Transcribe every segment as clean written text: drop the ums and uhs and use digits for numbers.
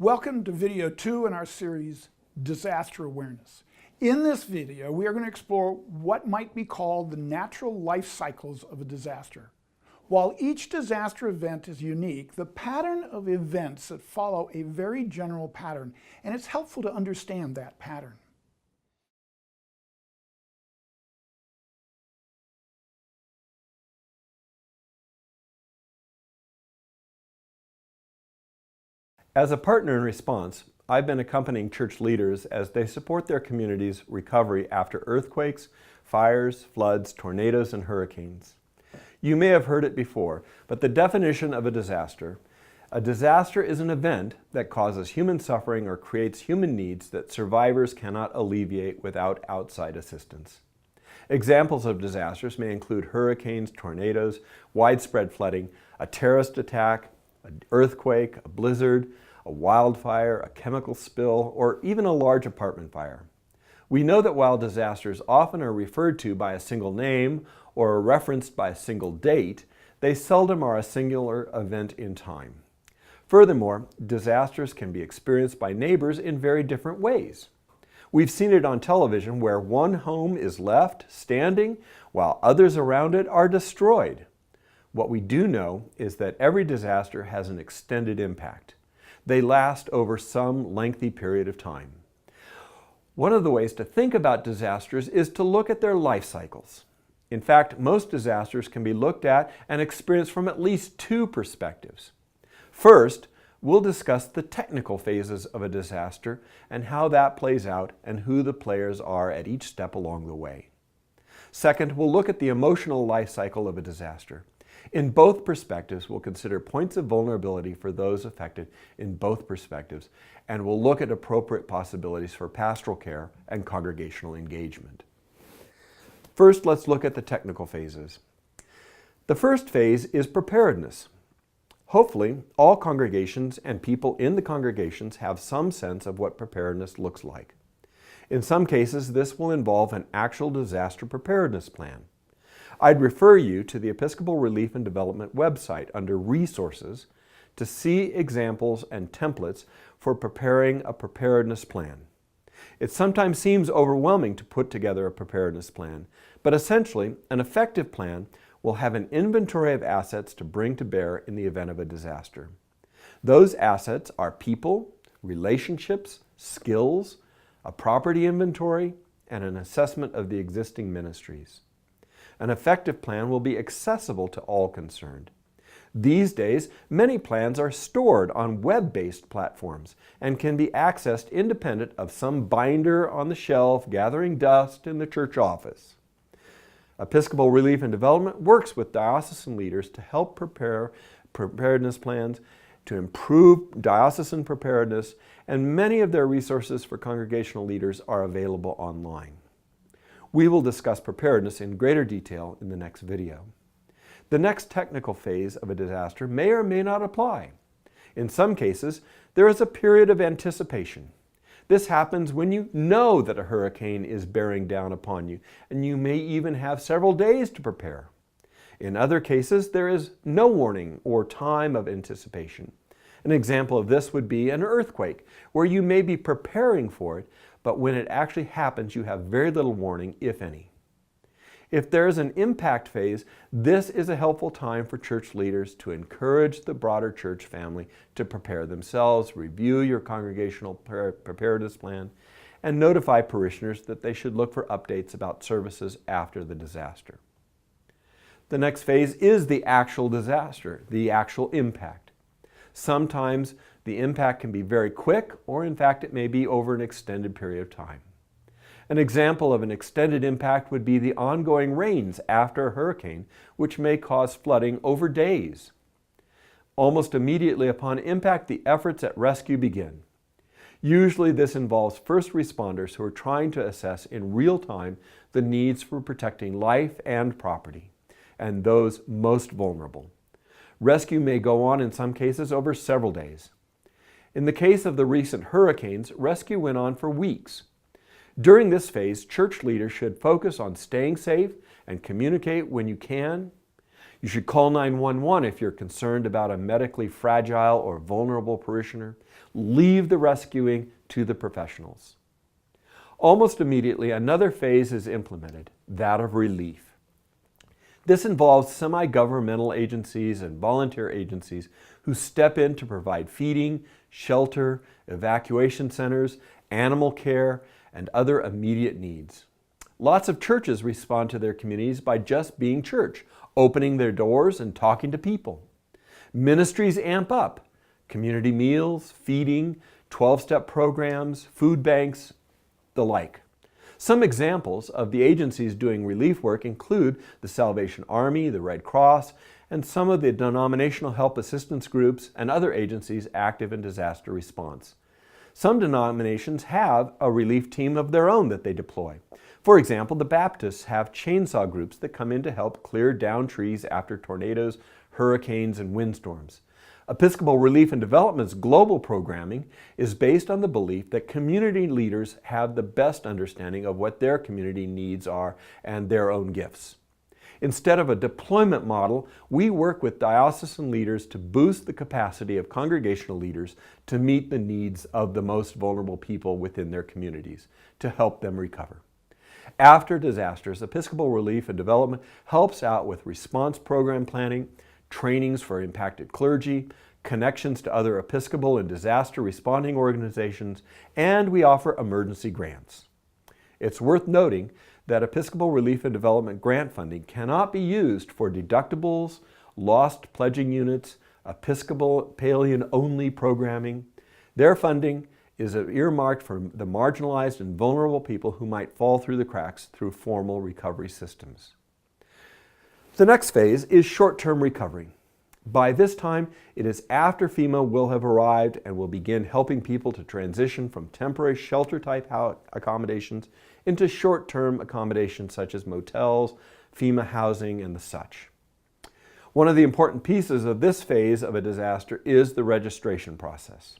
Welcome to video 2 in our series, Disaster Awareness. In this video, we are going to explore what might be called the natural life cycles of a disaster. While each disaster event is unique, the pattern of events that follow a very general pattern, and it's helpful to understand that pattern. As a partner in response, I've been accompanying church leaders as they support their community's recovery after earthquakes, fires, floods, tornadoes, and hurricanes. You may have heard it before, but the definition of a disaster is an event that causes human suffering or creates human needs that survivors cannot alleviate without outside assistance. Examples of disasters may include hurricanes, tornadoes, widespread flooding, a terrorist attack, an earthquake, a blizzard, a wildfire, a chemical spill, or even a large apartment fire. We know that while disasters often are referred to by a single name or are referenced by a single date, they seldom are a singular event in time. Furthermore, disasters can be experienced by neighbors in very different ways. We've seen it on television where one home is left standing while others around it are destroyed. What we do know is that every disaster has an extended impact. They last over some lengthy period of time. One of the ways to think about disasters is to look at their life cycles. In fact, most disasters can be looked at and experienced from at least two perspectives. First, we'll discuss the technical phases of a disaster and how that plays out and who the players are at each step along the way. Second, we'll look at the emotional life cycle of a disaster. In both perspectives, we'll consider points of vulnerability for those affected in both perspectives, and we'll look at appropriate possibilities for pastoral care and congregational engagement. First, let's look at the technical phases. The first phase is preparedness. Hopefully, all congregations and people in the congregations have some sense of what preparedness looks like. In some cases, this will involve an actual disaster preparedness plan. I'd refer you to the Episcopal Relief and Development website under Resources to see examples and templates for preparing a preparedness plan. It sometimes seems overwhelming to put together a preparedness plan, but essentially, an effective plan will have an inventory of assets to bring to bear in the event of a disaster. Those assets are people, relationships, skills, a property inventory, and an assessment of the existing ministries. An effective plan will be accessible to all concerned. These days, many plans are stored on web-based platforms and can be accessed independent of some binder on the shelf gathering dust in the church office. Episcopal Relief and Development works with diocesan leaders to help prepare preparedness plans, to improve diocesan preparedness, and many of their resources for congregational leaders are available online. We will discuss preparedness in greater detail in the next video. The next technical phase of a disaster may or may not apply. In some cases, there is a period of anticipation. This happens when you know that a hurricane is bearing down upon you, and you may even have several days to prepare. In other cases, there is no warning or time of anticipation. An example of this would be an earthquake, where you may be preparing for it, but when it actually happens, you have very little warning, if any. If there is an impact phase, this is a helpful time for church leaders to encourage the broader church family to prepare themselves, review your congregational preparedness plan, and notify parishioners that they should look for updates about services after the disaster. The next phase is the actual disaster, the actual impact. Sometimes the impact can be very quick, or in fact it may be over an extended period of time. An example of an extended impact would be the ongoing rains after a hurricane, which may cause flooding over days. Almost immediately upon impact, the efforts at rescue begin. Usually this involves first responders who are trying to assess in real time the needs for protecting life and property, and those most vulnerable. Rescue may go on in some cases over several days. In the case of the recent hurricanes, rescue went on for weeks. During this phase, church leaders should focus on staying safe and communicate when you can. You should call 911 if you're concerned about a medically fragile or vulnerable parishioner. leave the rescuing to the professionals. Almost immediately, another phase is implemented, that of relief. This involves semi-governmental agencies and volunteer agencies who step in to provide feeding, shelter, evacuation centers, animal care, and other immediate needs. Lots of churches respond to their communities by just being church, opening their doors and talking to people. Ministries amp up. Community meals, feeding, 12-step programs, food banks, the like. Some examples of the agencies doing relief work include the Salvation Army, the Red Cross, and some of the denominational help assistance groups and other agencies active in disaster response. Some denominations have a relief team of their own that they deploy. For example, the Baptists have chainsaw groups that come in to help clear down trees after tornadoes, hurricanes, and windstorms. Episcopal Relief and Development's global programming is based on the belief that community leaders have the best understanding of what their community needs are and their own gifts. Instead of a deployment model, we work with diocesan leaders to boost the capacity of congregational leaders to meet the needs of the most vulnerable people within their communities, to help them recover. After disasters, Episcopal Relief and Development helps out with response program planning, trainings for impacted clergy, connections to other Episcopal and disaster responding organizations, and we offer emergency grants. It's worth noting that Episcopal Relief and Development grant funding cannot be used for deductibles, lost pledging units, Episcopalian-only programming. Their funding is earmarked for the marginalized and vulnerable people who might fall through the cracks through formal recovery systems. The next phase is short-term recovery. By this time, it is after FEMA will have arrived and will begin helping people to transition from temporary shelter-type accommodations into short-term accommodations such as motels, FEMA housing, and the such. One of the important pieces of this phase of a disaster is the registration process.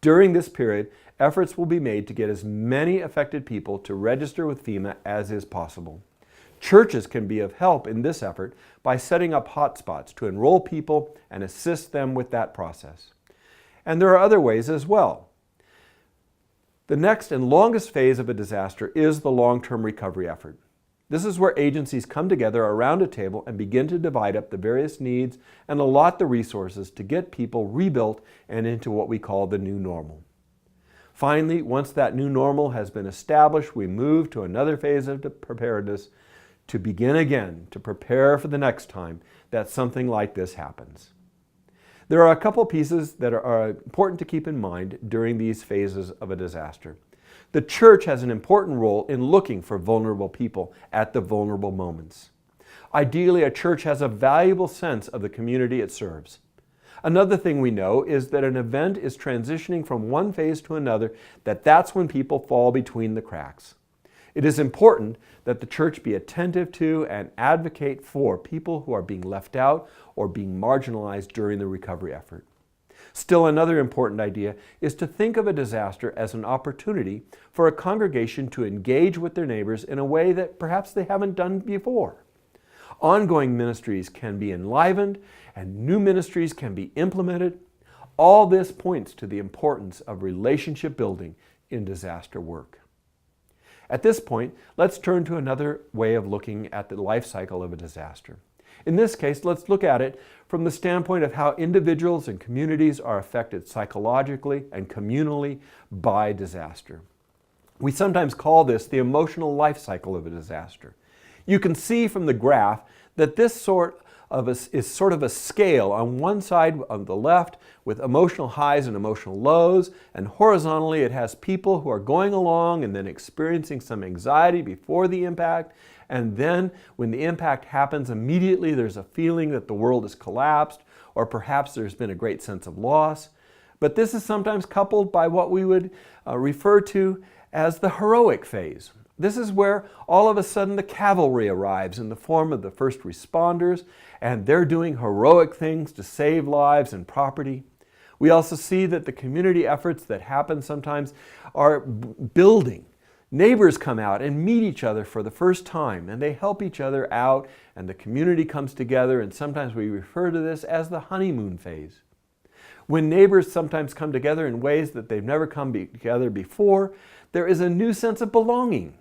During this period, efforts will be made to get as many affected people to register with FEMA as is possible. Churches can be of help in this effort by setting up hotspots to enroll people and assist them with that process. And there are other ways as well. The next and longest phase of a disaster is the long-term recovery effort. This is where agencies come together around a table and begin to divide up the various needs and allot the resources to get people rebuilt and into what we call the new normal. Finally, once that new normal has been established, we move to another phase of preparedness to begin again, to prepare for the next time that something like this happens. There are a couple pieces that are important to keep in mind during these phases of a disaster. The church has an important role in looking for vulnerable people at the vulnerable moments. Ideally, a church has a valuable sense of the community it serves. Another thing we know is that an event is transitioning from one phase to another, that's when people fall between the cracks. It is important that the church be attentive to and advocate for people who are being left out or being marginalized during the recovery effort. Still, another important idea is to think of a disaster as an opportunity for a congregation to engage with their neighbors in a way that perhaps they haven't done before. Ongoing ministries can be enlivened and new ministries can be implemented. All this points to the importance of relationship building in disaster work. At this point, let's turn to another way of looking at the life cycle of a disaster. In this case, let's look at it from the standpoint of how individuals and communities are affected psychologically and communally by disaster. We sometimes call this the emotional life cycle of a disaster. You can see from the graph that this is sort of a scale. On one side on the left with emotional highs and emotional lows, and horizontally it has people who are going along and then experiencing some anxiety before the impact, and then when the impact happens, immediately there's a feeling that the world has collapsed, or perhaps there's been a great sense of loss. But this is sometimes coupled by what we would refer to as the heroic phase. This is where all of a sudden the cavalry arrives in the form of the first responders, and they're doing heroic things to save lives and property. We also see that the community efforts that happen sometimes are building. Neighbors come out and meet each other for the first time, and they help each other out, and the community comes together, and sometimes we refer to this as the honeymoon phase. When neighbors sometimes come together in ways that they've never come together before, there is a new sense of belonging.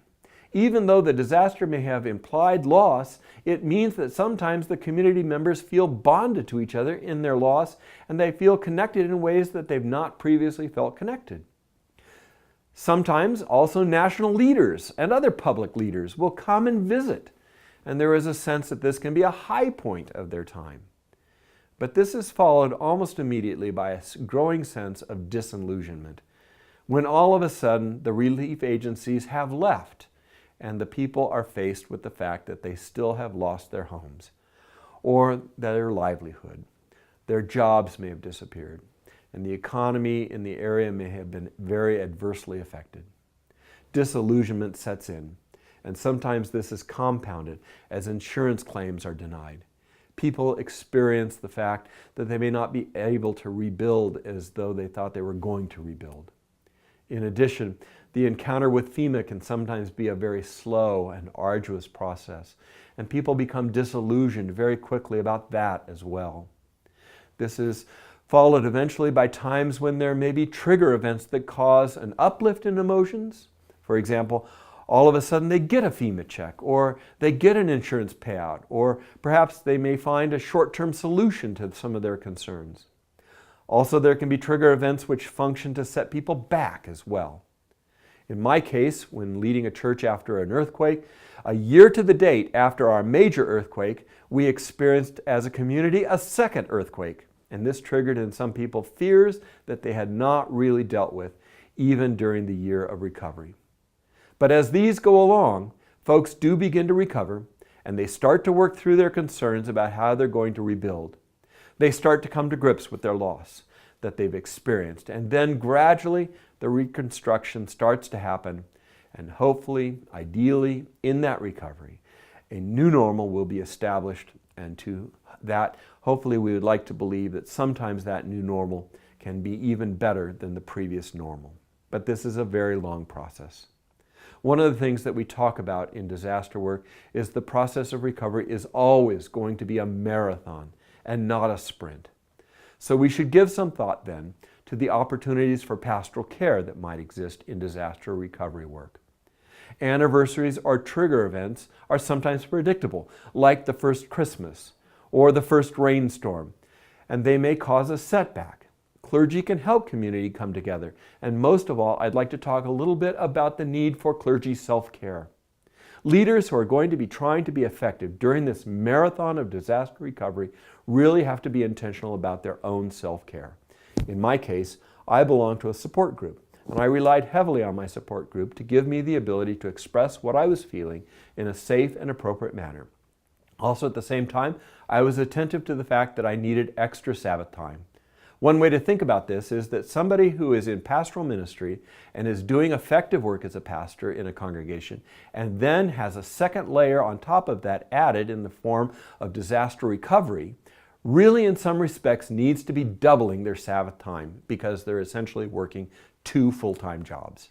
Even though the disaster may have implied loss, it means that sometimes the community members feel bonded to each other in their loss, and they feel connected in ways that they've not previously felt connected. Sometimes also national leaders and other public leaders will come and visit, and there is a sense that this can be a high point of their time. But this is followed almost immediately by a growing sense of disillusionment, when all of a sudden the relief agencies have left and the people are faced with the fact that they still have lost their homes or their livelihood. Their jobs may have disappeared, and the economy in the area may have been very adversely affected. Disillusionment sets in, and sometimes this is compounded as insurance claims are denied. People experience the fact that they may not be able to rebuild as though they thought they were going to rebuild. In addition, the encounter with FEMA can sometimes be a very slow and arduous process, and people become disillusioned very quickly about that as well. This is followed eventually by times when there may be trigger events that cause an uplift in emotions. For example, all of a sudden they get a FEMA check, or they get an insurance payout, or perhaps they may find a short-term solution to some of their concerns. Also, there can be trigger events which function to set people back as well. In my case, when leading a church after an earthquake, a year to the date after our major earthquake, we experienced as a community a second earthquake, and this triggered in some people fears that they had not really dealt with, even during the year of recovery. But as these go along, folks do begin to recover, and they start to work through their concerns about how they're going to rebuild. They start to come to grips with their loss that they've experienced, and then gradually the reconstruction starts to happen, and hopefully, ideally, in that recovery, a new normal will be established, and to that, hopefully we would like to believe that sometimes that new normal can be even better than the previous normal. But this is a very long process. One of the things that we talk about in disaster work is the process of recovery is always going to be a marathon and not a sprint. So we should give some thought then to the opportunities for pastoral care that might exist in disaster recovery work. Anniversaries or trigger events are sometimes predictable, like the first Christmas or the first rainstorm, and they may cause a setback. Clergy can help community come together, and most of all, I'd like to talk a little bit about the need for clergy self-care. Leaders who are going to be trying to be effective during this marathon of disaster recovery really have to be intentional about their own self-care. In my case, I belong to a support group, and I relied heavily on my support group to give me the ability to express what I was feeling in a safe and appropriate manner. Also, at the same time, I was attentive to the fact that I needed extra Sabbath time. One way to think about this is that somebody who is in pastoral ministry and is doing effective work as a pastor in a congregation and then has a second layer on top of that added in the form of disaster recovery really in some respects needs to be doubling their Sabbath time because they're essentially working 2 full-time jobs.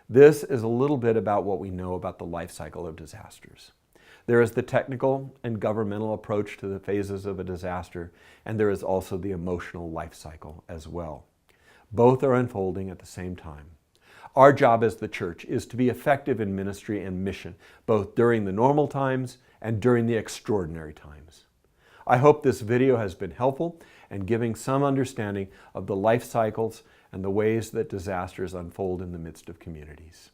This is a little bit about what we know about the life cycle of disasters. There is the technical and governmental approach to the phases of a disaster, and there is also the emotional life cycle as well. Both are unfolding at the same time. Our job as the church is to be effective in ministry and mission, both during the normal times and during the extraordinary times. I hope this video has been helpful and giving some understanding of the life cycles and the ways that disasters unfold in the midst of communities.